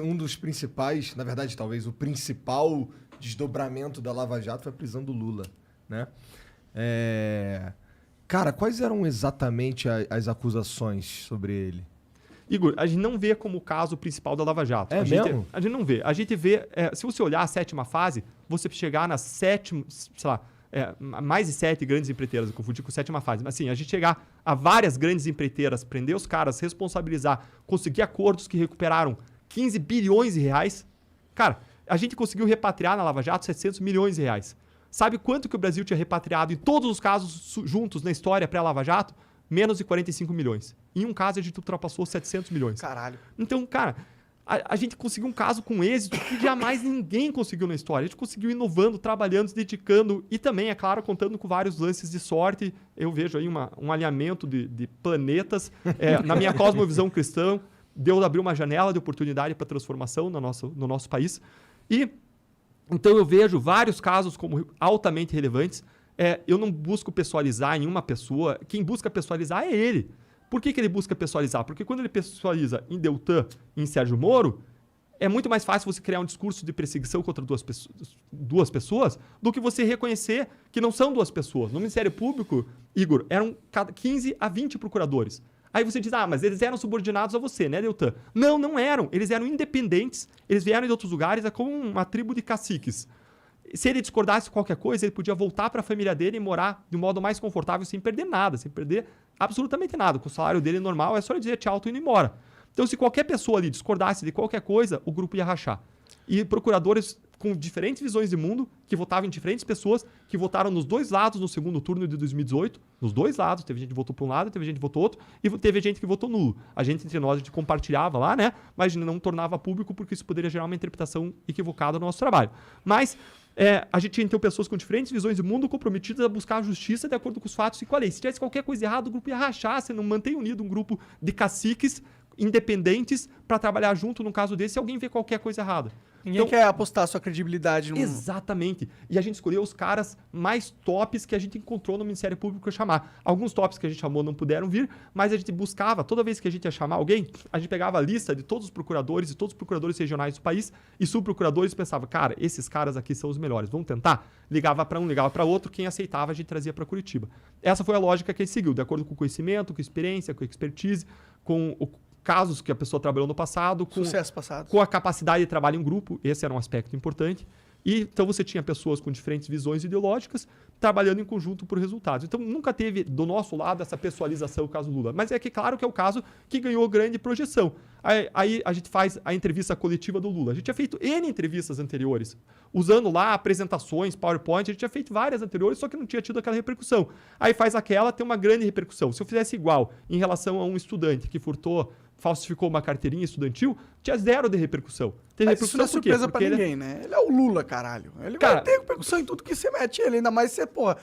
Um dos principais, na verdade, talvez o principal desdobramento da Lava Jato foi a prisão do Lula, né? Cara, quais eram exatamente as acusações sobre ele? Igor, a gente não vê como o caso principal da Lava Jato. É mesmo? A gente não vê. A gente vê, se você olhar a 7ª fase, você chegar na 7ª, sei lá, mais de 7 grandes empreiteiras, eu confundi com a 7ª fase. Mas assim, a gente chegar a várias grandes empreiteiras, prender os caras, responsabilizar, conseguir acordos que recuperaram 15 bilhões de reais. Cara, a gente conseguiu repatriar na Lava Jato 700 milhões de reais. Sabe quanto que o Brasil tinha repatriado em todos os casos juntos na história pré-Lava Jato? Menos de 45 milhões. Em um caso, a gente ultrapassou 700 milhões. Caralho. Então, cara, a gente conseguiu um caso com êxito que jamais ninguém conseguiu na história. A gente conseguiu inovando, trabalhando, se dedicando e também, é claro, contando com vários lances de sorte. Eu vejo aí um alinhamento de planetas. Na minha cosmovisão cristã, Deus abriu uma janela de oportunidade para transformação no nosso país. E então eu vejo vários casos como altamente relevantes. Eu não busco pessoalizar em uma pessoa. Quem busca pessoalizar é ele. Por que ele busca pessoalizar? Porque quando ele pessoaliza em Deltan e em Sérgio Moro, é muito mais fácil você criar um discurso de perseguição contra duas pessoas do que você reconhecer que não são duas pessoas. No Ministério Público, Igor, eram 15 a 20 procuradores. Aí você diz, mas eles eram subordinados a você, né, Deltan? Não, não eram. Eles eram independentes, eles vieram de outros lugares, é como uma tribo de caciques. Se ele discordasse de qualquer coisa, ele podia voltar para a família dele e morar de um modo mais confortável, sem perder nada, sem perder absolutamente nada. Com o salário dele normal, é só ele dizer tchau, tô indo embora. Então, se qualquer pessoa ali discordasse de qualquer coisa, o grupo ia rachar. E procuradores com diferentes visões de mundo, que votavam em diferentes pessoas, que votaram nos dois lados no segundo turno de 2018, nos dois lados, teve gente que votou para um lado, teve gente que votou outro, e teve gente que votou nulo. A gente, entre nós, a gente compartilhava lá, né? Mas não tornava público, porque isso poderia gerar uma interpretação equivocada no nosso trabalho. Mas a gente tinha, então, pessoas com diferentes visões de mundo comprometidas a buscar a justiça de acordo com os fatos e com a lei. Se tivesse qualquer coisa errada, o grupo ia rachar, você não mantém unido um grupo de caciques independentes para trabalhar junto num caso desse se alguém vê qualquer coisa errada. Ninguém quer apostar sua credibilidade no... Exatamente. E a gente escolheu os caras mais tops que a gente encontrou no Ministério Público para chamar. Alguns tops que a gente chamou não puderam vir, mas a gente buscava, toda vez que a gente ia chamar alguém, a gente pegava a lista de todos os procuradores e todos os procuradores regionais do país e subprocuradores e pensava, cara, esses caras aqui são os melhores, vamos tentar? Ligava para um, ligava para outro, quem aceitava a gente trazia para Curitiba. Essa foi a lógica que a gente seguiu, de acordo com o conhecimento, com a experiência, com a expertise, com o casos que a pessoa trabalhou no passado, com a capacidade de trabalho em grupo, esse era um aspecto importante. E então você tinha pessoas com diferentes visões ideológicas trabalhando em conjunto por resultados. Então nunca teve do nosso lado essa pessoalização, o caso Lula. Mas é que claro que é o caso que ganhou grande projeção. Aí a gente faz a entrevista coletiva do Lula. A gente tinha feito N entrevistas anteriores, usando lá apresentações, PowerPoint, a gente tinha feito várias anteriores, só que não tinha tido aquela repercussão. Aí faz aquela, tem uma grande repercussão. Se eu fizesse igual em relação a um estudante que falsificou uma carteirinha estudantil, tinha zero de repercussão. Mas repercussão isso não é surpresa pra ninguém, né? Ele é o Lula, caralho. Ele vai ter repercussão em tudo que você mete ele, ainda mais você, porra.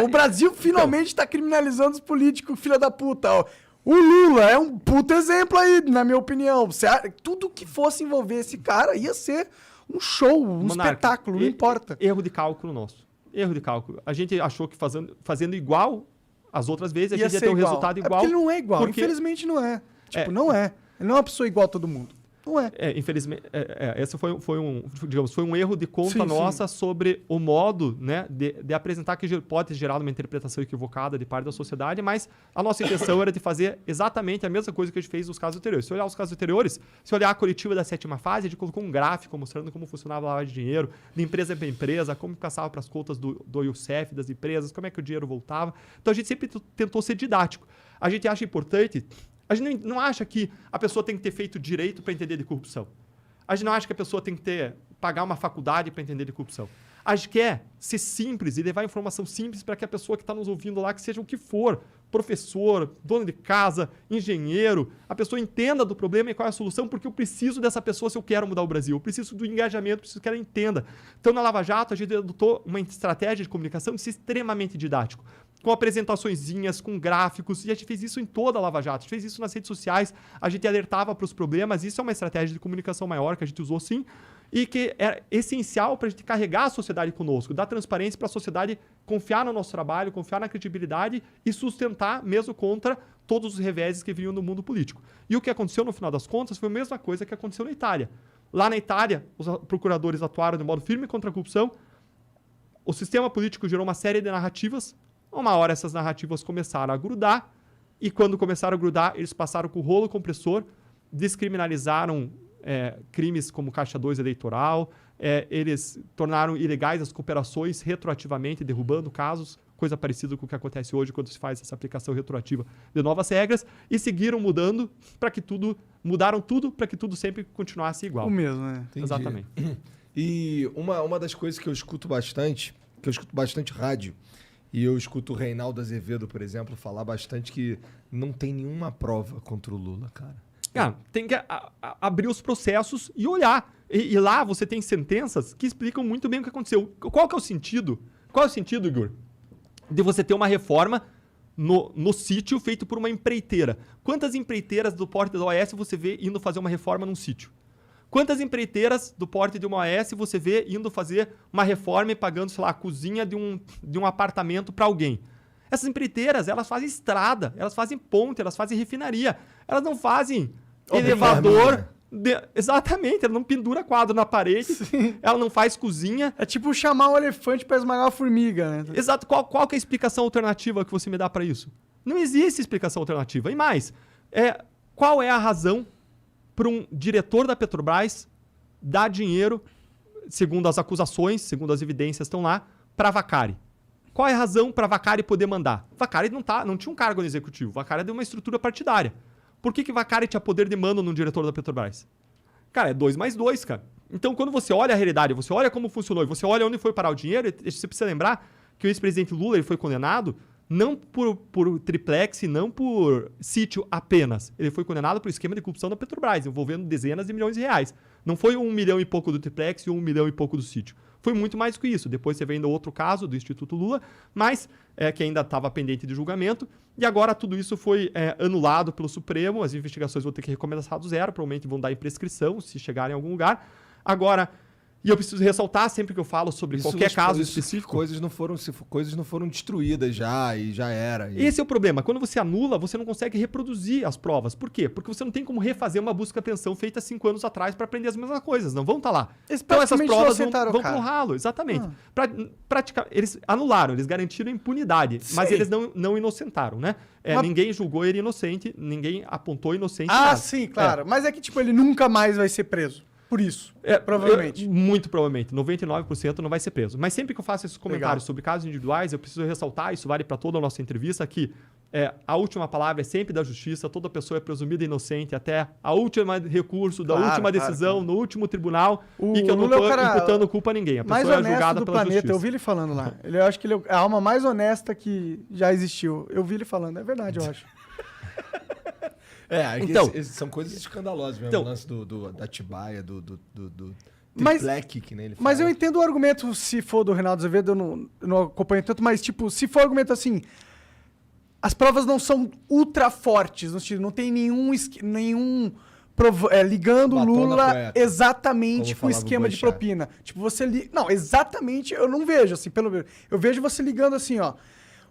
O Brasil finalmente tá criminalizando os políticos, filha da puta, ó. O Lula é um puto exemplo aí, na minha opinião. Tudo que fosse envolver esse cara ia ser um show, um espetáculo, não importa. Erro de cálculo nosso. Erro de cálculo. A gente achou que fazendo igual as outras vezes, a gente ia ter um resultado igual. Porque ele não é igual, infelizmente não é. Não é. Ele não é uma pessoa igual a todo mundo. Não é. Infelizmente, esse foi um erro de conta nossa sobre o modo, né, de apresentar, que pode ter gerado uma interpretação equivocada de parte da sociedade, mas a nossa intenção era de fazer exatamente a mesma coisa que a gente fez nos casos anteriores. Se olhar os casos anteriores, se olhar a coletiva da 7ª fase, a gente colocou um gráfico mostrando como funcionava a lavagem de dinheiro, de empresa para empresa, como passava para as contas do IOCEF, das empresas, como é que o dinheiro voltava. Então a gente sempre tentou ser didático. A gente acha importante... A gente não acha que a pessoa tem que ter feito direito para entender de corrupção. A gente não acha que a pessoa tem que pagar uma faculdade para entender de corrupção. A gente quer ser simples e levar informação simples para que a pessoa que está nos ouvindo lá, que seja o que for, professor, dono de casa, engenheiro, a pessoa entenda do problema e qual é a solução, porque eu preciso dessa pessoa se eu quero mudar o Brasil. Eu preciso do engajamento, preciso que ela entenda. Então, na Lava Jato, a gente adotou uma estratégia de comunicação de ser extremamente didático. com apresentaçõezinhas, com gráficos, e a gente fez isso em toda a Lava Jato, a gente fez isso nas redes sociais, a gente alertava para os problemas, isso é uma estratégia de comunicação maior que a gente usou sim, e que é essencial para a gente carregar a sociedade conosco, dar transparência para a sociedade confiar no nosso trabalho, confiar na credibilidade e sustentar mesmo contra todos os reveses que vinham do mundo político. E o que aconteceu no final das contas foi a mesma coisa que aconteceu na Itália. Lá na Itália, os procuradores atuaram de modo firme contra a corrupção, o sistema político gerou uma série de narrativas, uma hora essas narrativas começaram a grudar, e quando começaram a grudar, eles passaram com o rolo compressor, descriminalizaram crimes como Caixa 2 eleitoral, eles tornaram ilegais as cooperações retroativamente, derrubando casos, coisa parecida com o que acontece hoje quando se faz essa aplicação retroativa de novas regras, e seguiram mudando para que tudo, mudaram tudo para que tudo sempre continuasse igual. O mesmo, né? Entendi. Exatamente. E uma das coisas que eu escuto bastante rádio, e eu escuto o Reinaldo Azevedo, por exemplo, falar bastante que não tem nenhuma prova contra o Lula, cara. Tem que abrir os processos e olhar. E lá você tem sentenças que explicam muito bem o que aconteceu. Qual que é o sentido? Qual é o sentido, Igor? De você ter uma reforma no sítio feito por uma empreiteira. Quantas empreiteiras do porte da OAS você vê indo fazer uma reforma num sítio? Quantas empreiteiras do porte de uma OAS você vê indo fazer uma reforma e pagando, sei lá, a cozinha de um apartamento para alguém? Essas empreiteiras, elas fazem estrada, elas fazem ponte, elas fazem refinaria. Elas não fazem elevador. Exatamente, ela não pendura quadro na parede, sim. Ela não faz cozinha. É tipo chamar um elefante para esmagar uma formiga, né? Exato. Qual que é a explicação alternativa que você me dá para isso? Não existe explicação alternativa. E mais, qual é a razão para um diretor da Petrobras dar dinheiro, segundo as acusações, segundo as evidências estão lá, para a Vacari? Qual é a razão para a Vacari poder mandar? Vacari não tinha um cargo no executivo, Vacari é de uma estrutura partidária. Por que Vacari tinha poder de mando no diretor da Petrobras? Cara, é 2 mais 2, cara. Então, quando você olha a realidade, você olha como funcionou, e você olha onde foi parar o dinheiro, você precisa lembrar que o ex-presidente Lula ele foi condenado não por triplex e não por sítio apenas. Ele foi condenado por esquema de corrupção da Petrobras, envolvendo dezenas de milhões de reais. Não foi 1 milhão e pouco do triplex e 1 milhão e pouco do sítio. Foi muito mais do que isso. Depois você vê ainda outro caso do Instituto Lula, mas que ainda estava pendente de julgamento. E agora tudo isso foi anulado pelo Supremo. As investigações vão ter que recomeçar do zero. Provavelmente vão dar em prescrição se chegarem em algum lugar. Agora, e eu preciso ressaltar sempre que eu falo sobre qualquer caso específico... Coisas não foram destruídas já e já era. Esse é o problema. Quando você anula, você não consegue reproduzir as provas. Por quê? Porque você não tem como refazer uma busca-apreensão feita 5 anos atrás para aprender as mesmas coisas. Não vão estar lá. Então essas provas vão para o ralo. Exatamente. Eles anularam, eles garantiram impunidade. Sim. Mas eles não inocentaram, né? Ninguém julgou ele inocente, ninguém apontou inocente. Nada. Sim, claro. Mas é que ele nunca mais vai ser preso. Por isso, provavelmente. Muito provavelmente. 99% não vai ser preso. Mas sempre que eu faço esses comentários sobre casos individuais, eu preciso ressaltar, isso vale para toda a nossa entrevista, que a última palavra é sempre da justiça, toda pessoa é presumida inocente até a última recurso, da última decisão, no último tribunal, e que eu não estou imputando culpa a ninguém. A pessoa é julgada pela justiça. Eu vi ele falando lá. Eu acho que ele é a alma mais honesta que já existiu. Eu vi ele falando. É verdade, eu acho. Então, são coisas escandalosas mesmo, o lance da Atibaia, do triplec, que nem ele fala. Mas eu entendo o argumento, se for do Reinaldo Azevedo, eu não acompanho tanto, mas se for argumento assim, as provas não são ultra fortes, não tem nenhum ligando o Lula exatamente com o esquema de propina. Não, exatamente, eu não vejo, assim, pelo menos. Eu vejo você ligando assim, ó,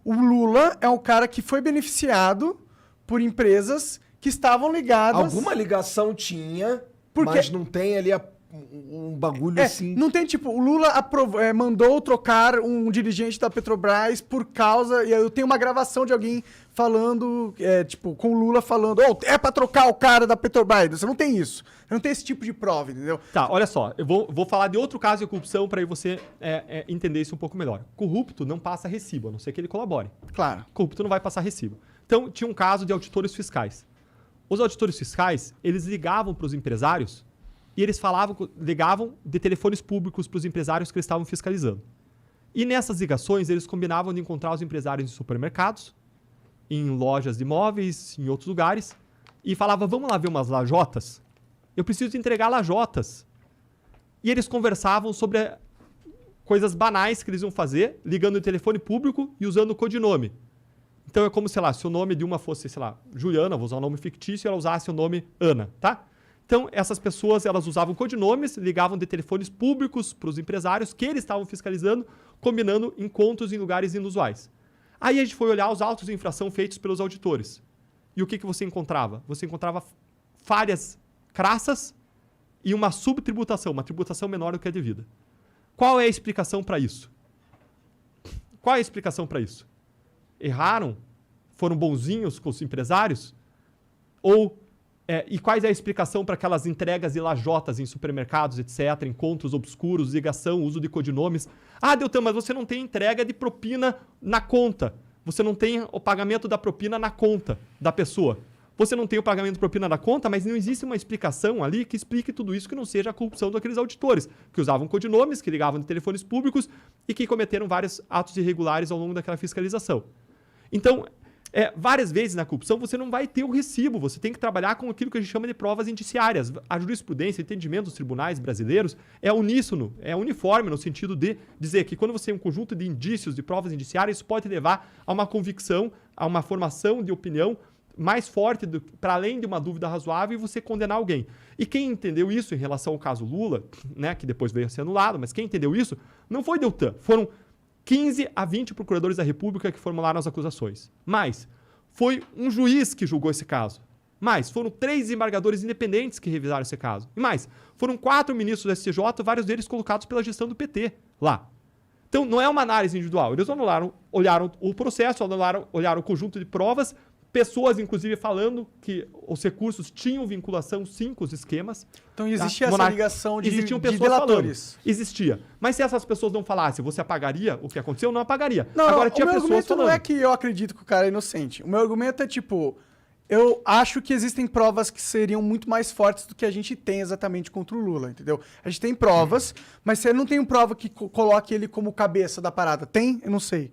o Lula é um cara que foi beneficiado por empresas que estavam ligadas... Alguma ligação tinha, mas não tem ali um bagulho assim... Não tem, o Lula mandou trocar um dirigente da Petrobras por causa... E eu tenho uma gravação de alguém falando, com o Lula falando, é pra trocar o cara da Petrobras. Você não tem isso. Você não tem esse tipo de prova, entendeu? Tá, olha só. Eu vou falar de outro caso de corrupção para aí você entender isso um pouco melhor. Corrupto não passa recibo, a não ser que ele colabore. Claro. Corrupto não vai passar recibo. Então, tinha um caso de auditores fiscais. Os auditores fiscais, eles ligavam para os empresários e eles ligavam de telefones públicos para os empresários que eles estavam fiscalizando. E nessas ligações, eles combinavam de encontrar os empresários em supermercados, em lojas de imóveis, em outros lugares, e falavam, vamos lá ver umas lajotas? Eu preciso entregar lajotas. E eles conversavam sobre coisas banais que eles iam fazer, ligando o telefone público e usando o codinome. Então é como, sei lá, se o nome de uma fosse, sei lá, Juliana, vou usar um nome fictício, e ela usasse o nome Ana, tá? Então, essas pessoas, elas usavam codinomes, ligavam de telefones públicos para os empresários que eles estavam fiscalizando, combinando encontros em lugares inusuais. Aí a gente foi olhar os autos de infração feitos pelos auditores. E o que você encontrava? Você encontrava falhas crassas e uma subtributação, uma tributação menor do que a devida. Qual é a explicação para isso? Qual é a explicação para isso? Erraram? Foram bonzinhos com os empresários? E qual é a explicação para aquelas entregas e lajotas em supermercados, etc., encontros obscuros, ligação, uso de codinomes? Ah, Deltan, mas você não tem entrega de propina na conta. Você não tem o pagamento da propina na conta da pessoa. Você não tem o pagamento de propina na conta, mas não existe uma explicação ali que explique tudo isso que não seja a corrupção daqueles auditores, que usavam codinomes, que ligavam de telefones públicos e que cometeram vários atos irregulares ao longo daquela fiscalização. Então, várias vezes na corrupção você não vai ter o recibo, você tem que trabalhar com aquilo que a gente chama de provas indiciárias. A jurisprudência, o entendimento dos tribunais brasileiros é uníssono, é uniforme no sentido de dizer que quando você tem um conjunto de indícios, de provas indiciárias, isso pode levar a uma convicção, a uma formação de opinião mais forte, para além de uma dúvida razoável, e você condenar alguém. E quem entendeu isso em relação ao caso Lula, né, que depois veio a ser anulado, mas quem entendeu isso não foi Deltan, foram 15 a 20 procuradores da República que formularam as acusações. Mas foi um juiz que julgou esse caso. Mais, foram 3 desembargadores independentes que revisaram esse caso. E mais, foram 4 ministros do STJ, vários deles colocados pela gestão do PT lá. Então, não é uma análise individual. Eles olharam o processo, olharam o conjunto de provas, pessoas, inclusive, falando que os recursos tinham vinculação, sim, com os esquemas. Então, existia essa ligação de delatores. Existia. Mas se essas pessoas não falassem, você apagaria o que aconteceu? Não apagaria. Não, agora, tinha o meu pessoas argumento falando. não é que eu acredito que o cara é inocente. O meu argumento é, tipo, eu acho que existem provas que seriam muito mais fortes do que a gente tem exatamente contra o Lula, entendeu? A gente tem provas, mas você não tem uma prova que coloque ele como cabeça da parada. Tem? Eu não sei.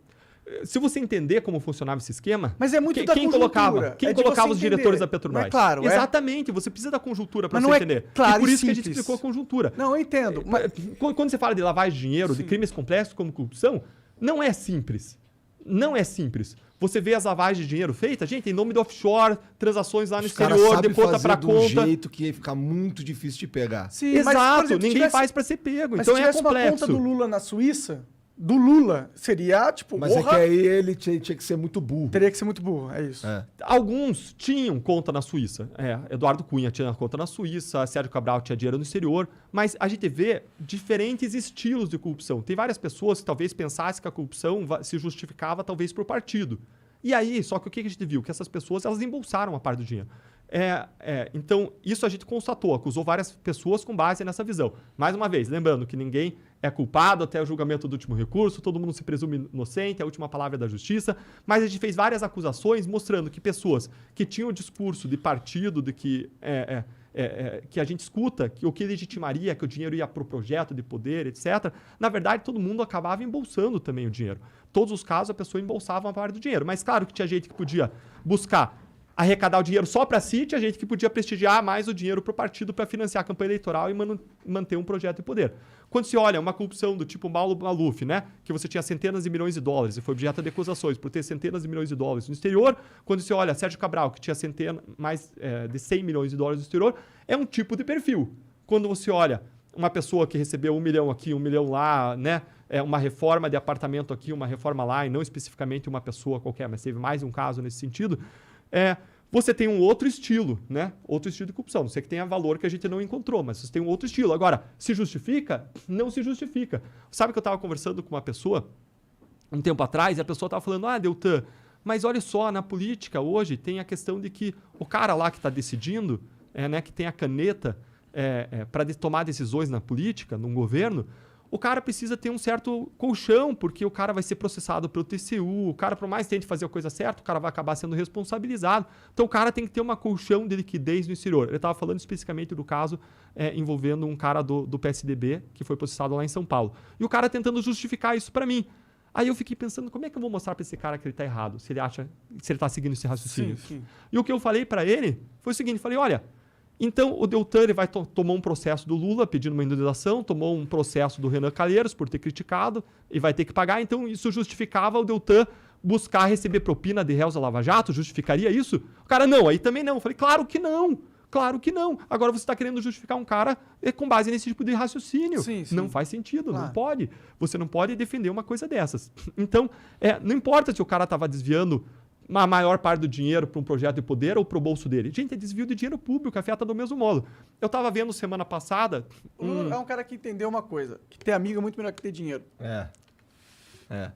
Se você entender como funcionava esse esquema, mas é muito da quem colocava os diretores da Petrobras? Não é claro, exatamente, você precisa da conjuntura para você entender. Claro, e por isso que a gente explicou a conjuntura. Não, eu entendo. Mas quando você fala de lavagem de dinheiro, de crimes complexos como corrupção, não é simples. Não é simples. Você vê as lavagens de dinheiro feitas, gente, em nome do offshore, transações lá no exterior, de conta para conta. De um jeito que ia ficar muito difícil de pegar. Sim, exato, mas, por exemplo, ninguém faz para ser pego. Mas então se é tivesse complexo. uma conta do Lula na Suíça, do Lula, seria, tipo, mas é que aí ele tinha que ser muito burro. Teria que ser muito burro, é isso. Alguns tinham conta na Suíça. Eduardo Cunha tinha conta na Suíça, Sérgio Cabral tinha dinheiro no exterior, mas a gente vê diferentes estilos de corrupção. Tem várias pessoas que talvez pensassem que a corrupção se justificava talvez por partido. E aí, só que o que a gente viu? Que essas pessoas, elas embolsaram uma parte do dinheiro. Então, isso a gente constatou, acusou várias pessoas com base nessa visão. Mais uma vez, lembrando que ninguém é culpado até o julgamento do último recurso, todo mundo se presume inocente, a última palavra é da justiça, mas a gente fez várias acusações mostrando que pessoas que tinham o discurso de partido, de que a gente escuta, que o que legitimaria que o dinheiro ia para o projeto de poder, etc., na verdade, todo mundo acabava embolsando também o dinheiro. Todos os casos, a pessoa embolsava uma parte do dinheiro. Mas claro que tinha gente que podia buscar arrecadar o dinheiro só para si, tinha gente que podia prestigiar mais o dinheiro para o partido para financiar a campanha eleitoral e manter um projeto de poder. Quando se olha uma corrupção do tipo Paulo Maluf, né, que você tinha centenas de milhões de dólares e foi objeto de acusações por ter centenas de milhões de dólares no exterior, quando se olha Sérgio Cabral, que tinha mais de 100 milhões de dólares no exterior, é um tipo de perfil. Quando você olha uma pessoa que recebeu 1 milhão aqui, 1 milhão lá, né, uma reforma de apartamento aqui, uma reforma lá, e não especificamente uma pessoa qualquer, mas teve mais um caso nesse sentido, você tem um outro estilo, né? Outro estilo de corrupção. Não sei que tenha valor que a gente não encontrou, mas você tem um outro estilo. Agora, se justifica? Não se justifica. Sabe que eu estava conversando com uma pessoa um tempo atrás e a pessoa estava falando, Deltan, mas olha só, na política hoje tem a questão de que o cara lá que está decidindo, né, que tem a caneta para tomar decisões na política, num governo, o cara precisa ter um certo colchão, porque o cara vai ser processado pelo TCU, o cara, por mais que tente fazer a coisa certa, o cara vai acabar sendo responsabilizado. Então, o cara tem que ter uma colchão de liquidez no exterior. Ele estava falando especificamente do caso envolvendo um cara do PSDB, que foi processado lá em São Paulo. E o cara tentando justificar isso para mim. Aí eu fiquei pensando, como é que eu vou mostrar para esse cara que ele está errado, se ele está seguindo esse raciocínio? Sim. E o que eu falei para ele foi o seguinte, falei, olha, então o Deltan ele tomou um processo do Lula pedindo uma indenização, tomou um processo do Renan Calheiros por ter criticado e vai ter que pagar, então isso justificava o Deltan buscar receber propina de réus da Lava Jato? Justificaria isso? O cara, não, aí também não. Eu falei, claro que não. Claro que não. Agora você está querendo justificar um cara com base nesse tipo de raciocínio. Sim, sim. Não faz sentido, Claro. não pode. Você não pode defender uma coisa dessas. Então, não importa se o cara estava desviando a maior parte do dinheiro para um projeto de poder ou para o bolso dele. Gente, é desvio de dinheiro público, afeta do mesmo modo. Eu estava vendo semana passada... O Lula é um cara que entendeu uma coisa, que ter amigo é muito melhor que ter dinheiro. É.